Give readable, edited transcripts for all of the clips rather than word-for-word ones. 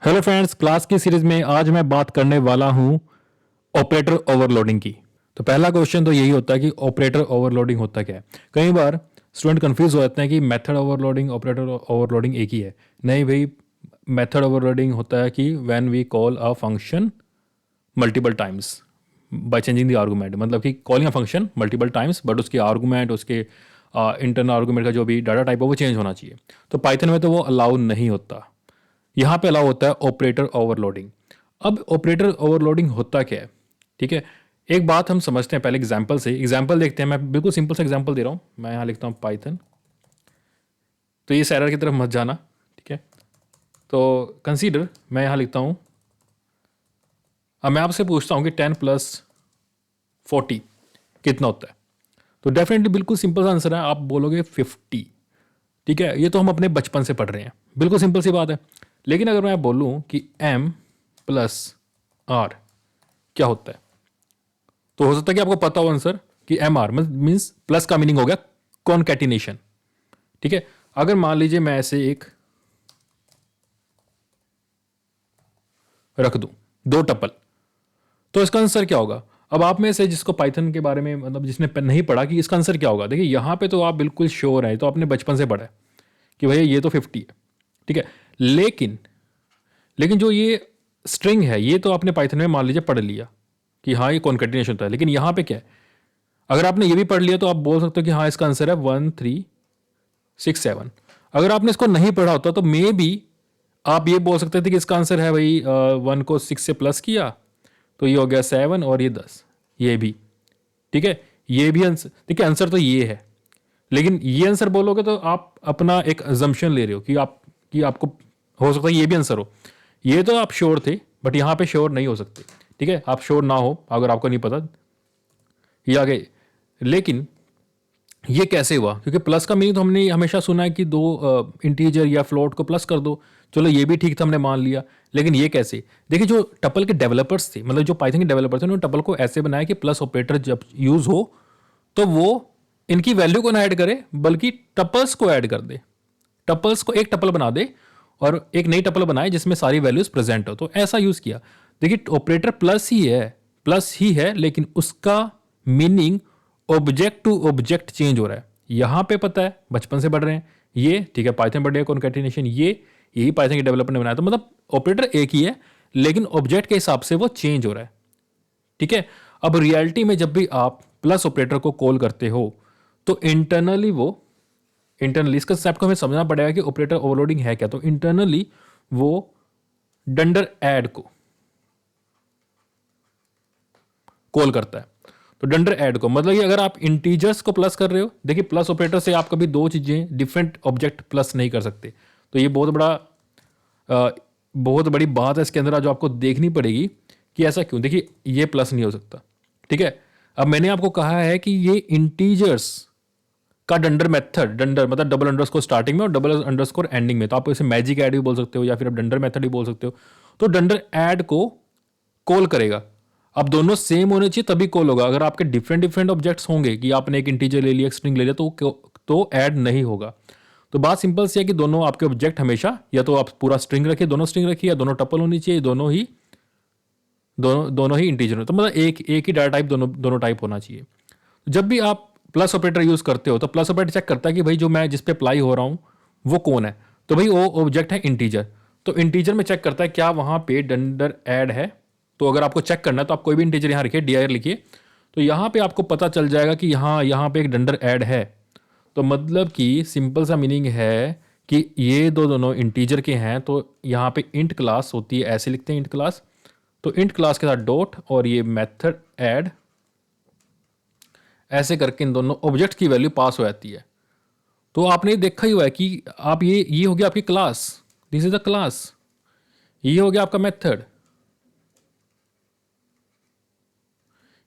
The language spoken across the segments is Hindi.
हेलो फ्रेंड्स, क्लास की सीरीज में आज मैं बात करने वाला हूं ऑपरेटर ओवरलोडिंग की। तो पहला क्वेश्चन तो यही होता है कि ऑपरेटर ओवरलोडिंग होता क्या है। कई बार स्टूडेंट कंफ्यूज हो जाते हैं कि मेथड ओवरलोडिंग ऑपरेटर ओवरलोडिंग एक ही है। नहीं भाई, मेथड ओवरलोडिंग होता है कि when we call a function multiple times by changing the argument, मतलब कि calling a function multiple times but उसके आर्गूमेंट, उसके इंटरनल आर्गूमेंट का जो भी डाटा टाइप है वो चेंज होना चाहिए। तो पाइथन में तो वो अलाउ नहीं होता। यहाँ पे अलाउ होता है ऑपरेटर ओवरलोडिंग। अब ऑपरेटर ओवरलोडिंग होता क्या है, ठीक है। एक बात हम समझते हैं पहले एग्जांपल से। एग्जांपल देखते हैं। मैं बिल्कुल सिंपल सा एग्जांपल दे रहा हूँ। मैं यहाँ लिखता हूँ पाइथन, तो ये एरर की तरफ मत जाना, ठीक है। तो कंसीडर मैं यहाँ लिखता हूँ। अब मैं आपसे पूछता हूँ कि 10 प्लस 40 कितना होता है। तो डेफिनेटली बिल्कुल सिंपल सा आंसर है, आप बोलोगे 50, ठीक है। ये तो हम अपने बचपन से पढ़ रहे हैं, बिल्कुल सिंपल सी बात है। लेकिन अगर मैं बोलूँ कि m प्लस आर क्या होता है, तो हो सकता है कि आपको पता हो आंसर कि एम आर मीन्स प्लस का मीनिंग हो गया कॉन्कैटिनेशन, ठीक है। अगर मान लीजिए मैं ऐसे एक रख दूं, दो टपल, तो इसका आंसर क्या होगा। अब आप में से जिसको पाइथन के बारे में, मतलब जिसने नहीं पढ़ा कि इसका आंसर क्या होगा, देखिए यहाँ पे तो आप बिल्कुल श्योर है, तो आपने बचपन से पढ़ा है कि भैया ये तो 50 है, ठीक है। लेकिन लेकिन जो ये स्ट्रिंग है, ये तो आपने पाइथन में मान लीजिए पढ़ लिया कि हाँ ये कॉन्कैटिनेशन होता है। लेकिन यहाँ पे क्या है, अगर आपने ये भी पढ़ लिया तो आप बोल सकते हो कि हाँ इसका आंसर है 1367। अगर आपने इसको नहीं पढ़ा होता तो मे बी आप ये बोल सकते थे कि इसका आंसर है भाई 1 को 6 से प्लस किया तो ये हो गया 7 और ये 10, ये भी, ठीक है। ये भी आंसर, देखिए आंसर तो ये है। लेकिन ये आंसर बोलोगे तो आप अपना एक अजम्पशन ले रहे हो कि आपको हो सकता है ये भी आंसर हो। ये तो आप श्योर थे, बट यहाँ पे श्योर नहीं हो सकते, ठीक है। आप श्योर ना हो अगर आपको नहीं पता ये आगे। लेकिन ये कैसे हुआ, क्योंकि प्लस का मीनिंग तो हमने हमेशा सुना है कि दो इंटीजर या फ्लोट को प्लस कर दो। चलो ये भी ठीक था, हमने मान लिया। लेकिन ये कैसे, देखिए जो टपल के डेवलपर्स थे, मतलब जो पाइथन के डेवलपर्स थे, उन्होंने टपल को ऐसे बनाया कि प्लस ऑपरेटर जब यूज हो तो वो इनकी वैल्यू को ना ऐड करे बल्कि टपल्स को ऐड कर दे। टपल्स को एक टपल बना दे और एक नई टपल बनाए जिसमें सारी वैल्यूज प्रेजेंट हो, तो ऐसा यूज किया। देखिए ऑपरेटर प्लस ही है, लेकिन उसका meaning object to object change हो रहा है। यहां पे पता है, बचपन से पढ़ रहे हैं ये, ठीक है। पाइथन पढ़ रहे कॉन्कैटिनेशन, ये यही पाइथन के डेवलपर ने बनाया, तो मतलब ऑपरेटर एक ही है लेकिन ऑब्जेक्ट के हिसाब से वो चेंज हो रहा है, ठीक है। अब रियलिटी में जब भी आप प्लस ऑपरेटर को कॉल करते हो तो इंटरनली इस कंसेप्ट को हमें समझना पड़ेगा कि ऑपरेटर ओवरलोडिंग है क्या। तो इंटरनली वो डंडर ऐड को कॉल करता है। तो डंडर ऐड को मतलब कि अगर आप इंटीजर्स को प्लस कर रहे हो, देखिए प्लस ऑपरेटर से आप कभी दो चीजें डिफरेंट ऑब्जेक्ट प्लस नहीं कर सकते। तो ये बहुत बड़ी बात है इसके अंदर जो आपको देखनी पड़ेगी कि ऐसा क्यों। देखिए ये प्लस नहीं हो सकता, ठीक है। अब मैंने आपको कहा है कि ये इंटीजर्स का डंडर मेथड, डंडर मतलब डबल अंडरस्कोर स्टार्टिंग में और डबल अंडरस्कोर एंडिंग में, तो आप इसे मैजिक ऐड भी बोल सकते हो या फिर आप डंडर मेथड भी बोल सकते हो। तो डंडर ऐड को कॉल करेगा। अब दोनों सेम होने चाहिए तभी कॉल होगा। अगर आपके डिफरेंट डिफरेंट ऑब्जेक्ट्स होंगे कि आपने एक इंटीजर ले लिया, एक स्ट्रिंग ले लिया, तो ऐड नहीं होगा। तो बात सिंपल सी है कि दोनों आपके ऑब्जेक्ट हमेशा या तो आप पूरा स्ट्रिंग रखिए, दोनों स्ट्रिंग रखिए, या दोनों टपल होनी चाहिए, दोनों ही इंटीजर, तो मतलब एक ही डाटा टाइप दोनों टाइप होना चाहिए। जब भी आप प्लस ऑपरेटर यूज करते हो तो प्लस ऑपरेटर चेक करता है कि भाई जो मैं जिस पे अप्लाई हो रहा हूँ वो कौन है। तो भाई वो ऑब्जेक्ट है इंटीजर, तो इंटीजर में चेक करता है क्या वहां पे डंडर ऐड है। तो अगर आपको चेक करना है तो आप कोई भी इंटीजर यहाँ रखिए, dir लिखिए, तो यहाँ पे आपको पता चल जाएगा कि यहाँ पे एक डंडर ऐड है। तो मतलब कि सिंपल सा मीनिंग है कि ये दोनों इंटीजर के हैं। तो यहाँ पे इंट क्लास होती है, ऐसे लिखते हैं इंट क्लास। तो इंट क्लास के साथ डॉट और ये मेथड ऐड, ऐसे करके इन दोनों ऑब्जेक्ट की वैल्यू पास हो जाती है। तो आपने देखा ही हुआ है कि आप ये हो गया आपकी class, this is the class. ये हो गया आपका मेथड,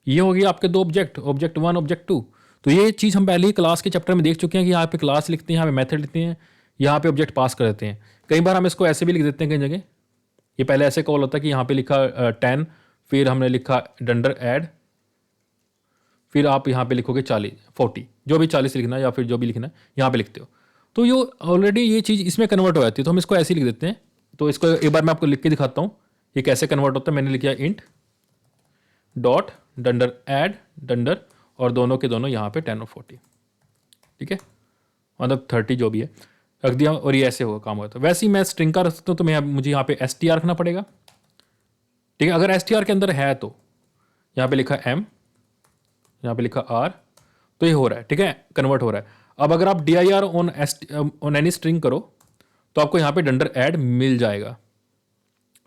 ये हो गया आपके दो ऑब्जेक्ट, ऑब्जेक्ट 1 ऑब्जेक्ट 2। तो ये चीज़ हम पहले ही क्लास के चैप्टर में देख चुके हैं कि यहाँ पे क्लास लिखते हैं, यहाँ पे मेथड लिखते हैं, यहाँ पे ऑब्जेक्ट पास कर देते हैं। कई बार हम इसको ऐसे भी लिख देते हैं कई जगह। ये पहले ऐसे कॉल होता है कि यहाँ पे लिखा 10, फिर हमने लिखा डंडर ऐड, फिर आप यहाँ पे लिखोगे 40 जो भी 40 लिखना है या फिर जो भी लिखना है यहाँ पे लिखते हो। तो ये ऑलरेडी ये चीज़ इसमें कन्वर्ट हो जाती है, तो हम इसको ऐसे ही लिख देते हैं तो इसको एक बार मैं आपको लिख के दिखाता हूँ ये कैसे कन्वर्ट होता है। मैंने लिखा इंट डॉट डंडर ऐड डंडर और दोनों के दोनों यहाँ पे 10 और 40, ठीक है, मतलब 30 जो भी है रख दिया और ये ऐसे होगा काम होता है। वैसे ही मैं स्ट्रिंग का रख सकता हूँ, तो मुझे यहाँ पे str रखना पड़ेगा, ठीक है। अगर str के अंदर है तो यहाँ पे लिखा m, यहाँ पे लिखा r, तो ये हो रहा है, ठीक है, कन्वर्ट हो रहा है। अब अगर आप dir ऑन एनी स्ट्रिंग करो तो आपको यहाँ पे डंडर ऐड मिल जाएगा,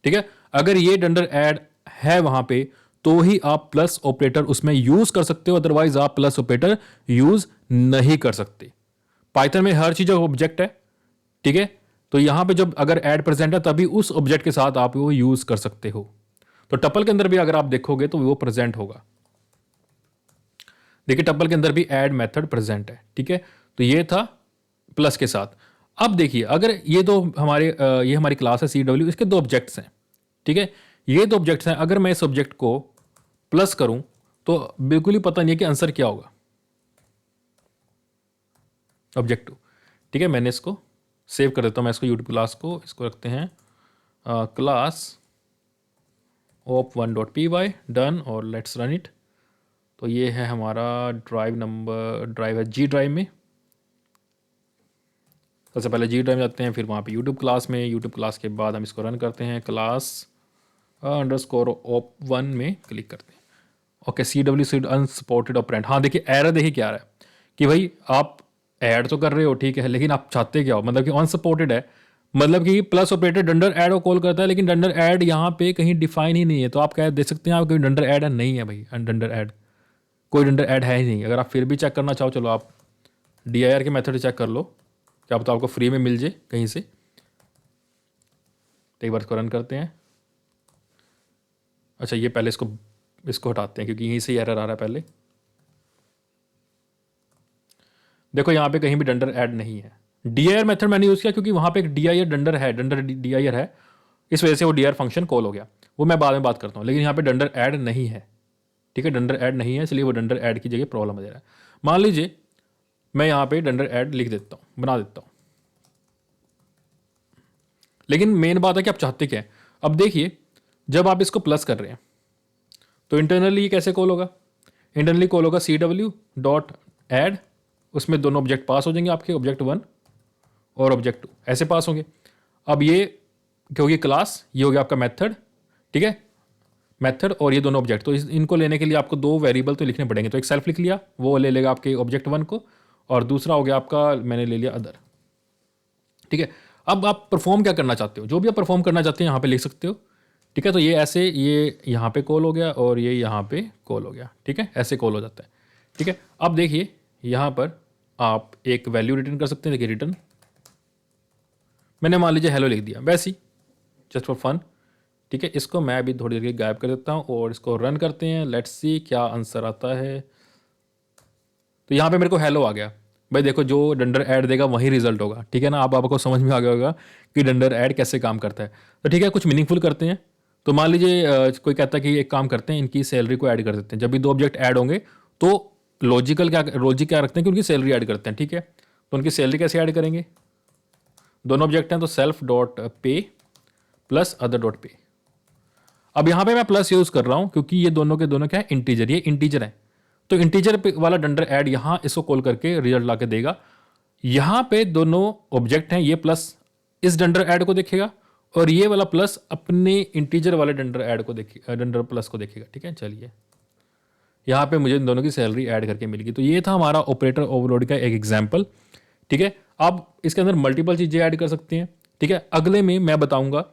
ठीक है। अगर ये डंडर ऐड है वहां पे तो ही आप प्लस ऑपरेटर उसमें यूज कर सकते हो, अदरवाइज आप प्लस ऑपरेटर यूज नहीं कर सकते। पाइथन में हर चीज ऑब्जेक्ट है, ठीक है, तो यहां पे जब अगर ऐड प्रेजेंट है तभी उस ऑब्जेक्ट के साथ आप वो यूज कर सकते हो। तो टपल के अंदर भी अगर आप देखोगे तो वो प्रेजेंट होगा, देखिए टपल के अंदर भी ऐड मेथड प्रेजेंट है, ठीक है। तो ये था प्लस के साथ। अब देखिए अगर ये दो ये हमारी क्लास है CW, इसके दो ऑब्जेक्ट्स हैं, ठीक है, ये दो ऑब्जेक्ट्स हैं। अगर मैं इस ऑब्जेक्ट को प्लस करूं तो बिल्कुल ही पता नहीं है कि आंसर क्या होगा, ऑब्जेक्ट 2, ठीक है। मैंने इसको सेव कर देता हूं, मैं इसको यूट्यूब क्लास को इसको रखते हैं क्लास op1.py डन और लेट्स रन इट। तो ये है हमारा ड्राइव है G ड्राइव में। सबसे पहले G ड्राइव जाते हैं, फिर वहाँ पे यूट्यूब क्लास में, यूट्यूब क्लास के बाद हम इसको रन करते हैं, क्लास अंडरस्कोर op1 में क्लिक करते हैं। Okay, CW seed unsupported operand. हाँ देखिए एरर देखिए क्या आ रहा है कि भाई आप ऐड तो कर रहे हो, ठीक है, लेकिन आप चाहते क्या हो, मतलब कि अनसपोर्टेड है, मतलब कि प्लस ऑपरेटर डंडर ऐड को कॉल करता है लेकिन डंडर ऐड यहाँ पे कहीं डिफाइन ही नहीं है। तो आप क्या देख सकते हैं, आप कोई डंडर ऐड है नहीं है भाई, डंडर ऐड कोई डंडर ऐड है ही नहीं। अगर आप फिर भी चेक करना चाहो, चलो आप dir के मेथड चेक कर लो, क्या पता आपको फ्री में मिल जाए कहीं से। तो एक बार इसको रन करते हैं। अच्छा ये पहले इसको हटाते हैं क्योंकि यहीं से एरर आ रहा है। पहले देखो यहाँ पे कहीं भी डंडर ऐड नहीं है। dir मेथड मैंने यूज़ किया क्योंकि वहाँ पे एक dir डंडर है, डंडर dir है, इस वजह से वो dir फंक्शन कॉल हो गया, वो मैं बाद में बात करता हूँ। लेकिन यहाँ पे डंडर ऐड नहीं है, ठीक है, डंडर ऐड नहीं है, इसलिए वो डंडर ऐड की जगह प्रॉब्लम दे रहा है। मान लीजिए मैं यहाँ पे डंडर ऐड लिख देता हूँ, बना देता हूँ, लेकिन मेन बात है कि आप चाहते क्या हैं। अब देखिए जब आप इसको प्लस कर रहे हैं तो इंटरनली कैसे कॉल होगा, इंटरनली कॉल होगा CW डॉट ऐड, उसमें दोनों ऑब्जेक्ट पास हो जाएंगे आपके, ऑब्जेक्ट 1 और ऑब्जेक्ट 2 ऐसे पास होंगे। अब ये क्या होगी, क्लास, ये हो गया आपका मेथड, ठीक है, मेथड और ये दोनों ऑब्जेक्ट। तो इनको लेने के लिए आपको दो वेरिएबल तो लिखने पड़ेंगे। तो एक सेल्फ लिख लिया, वो ले लेगा आपके ऑब्जेक्ट 1 को, और दूसरा हो गया आपका, मैंने ले लिया अदर, ठीक है। अब आप परफॉर्म क्या करना चाहते हो, जो भी आप परफॉर्म करना चाहते हैं यहाँ पे लिख सकते हो, ठीक है। तो ये ऐसे, ये यहाँ पे कॉल हो गया और ये यहाँ पे कॉल हो गया, ठीक है, ऐसे कॉल हो जाता है, ठीक है। अब देखिए यहाँ पर आप एक वैल्यू रिटर्न कर सकते हैं। देखिए रिटर्न मैंने मान लीजिए हेलो लिख दिया, वैसे ही जस्ट फॉर फन, ठीक है। इसको मैं अभी थोड़ी देर के गायब कर देता हूँ और इसको रन करते हैं, लेट्स सी क्या आंसर आता है। तो यहाँ पे मेरे को हेलो आ गया। भाई देखो जो डंडर ऐड देगा वही रिजल्ट होगा, ठीक है ना। अब आपको समझ में आ गया होगा कि डंडर ऐड कैसे काम करता है। तो ठीक है, कुछ मीनिंगफुल करते हैं। तो मान लीजिए कोई कहता है कि एक काम करते हैं, इनकी सैलरी को ऐड कर देते हैं। जब भी दो ऑब्जेक्ट ऐड होंगे तो लॉजिक क्या रखते हैं कि उनकी सैलरी ऐड करते हैं, ठीक है। तो उनकी सैलरी कैसे ऐड करेंगे, दोनों ऑब्जेक्ट हैं तो सेल्फ डॉट पे प्लस अदर डॉट पे। अब यहाँ पे मैं प्लस यूज कर रहा हूँ क्योंकि ये दोनों के दोनों क्या है, इंटीजर, ये इंटीजर है। तो इंटीजर पे वाला डंडर ऐड यहाँ इसको कॉल करके रिजल्ट ला के देगा। यहाँ पे दोनों ऑब्जेक्ट हैं, ये प्लस इस डंडर ऐड को देखेगा और ये वाला प्लस अपने इंटीजर वाले डंडर ऐड को देखेगा, डंडर प्लस को देखेगा, ठीक है। चलिए यहाँ पे मुझे इन दोनों की सैलरी ऐड करके मिल गई। तो ये था हमारा ऑपरेटर ओवरलोड का एक एग्जाम्पल, ठीक है। आप इसके अंदर मल्टीपल चीज़ें ऐड कर सकते हैं, ठीक है। अगले में मैं बताऊंगा,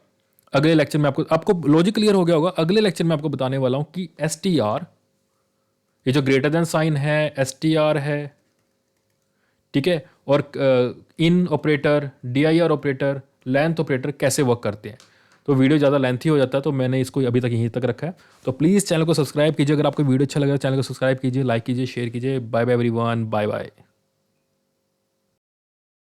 अगले लेक्चर में आपको लॉजिक क्लियर हो गया होगा। अगले लेक्चर में आपको बताने वाला हूं कि STR, ये जो ग्रेटर देन साइन है, STR है, ठीक है, और in operator, DIR operator, length operator कैसे वर्क करते हैं। तो वीडियो ज़्यादा लेंथी हो जाता है तो मैंने इसको अभी तक यहीं तक रखा है। तो प्लीज़ चैनल को सब्सक्राइब कीजिए। अगर आपको वीडियो अच्छा लगा चैनल को सब्सक्राइब कीजिए, लाइक कीजिए, शेयर कीजिए। Bye bye everyone, bye bye.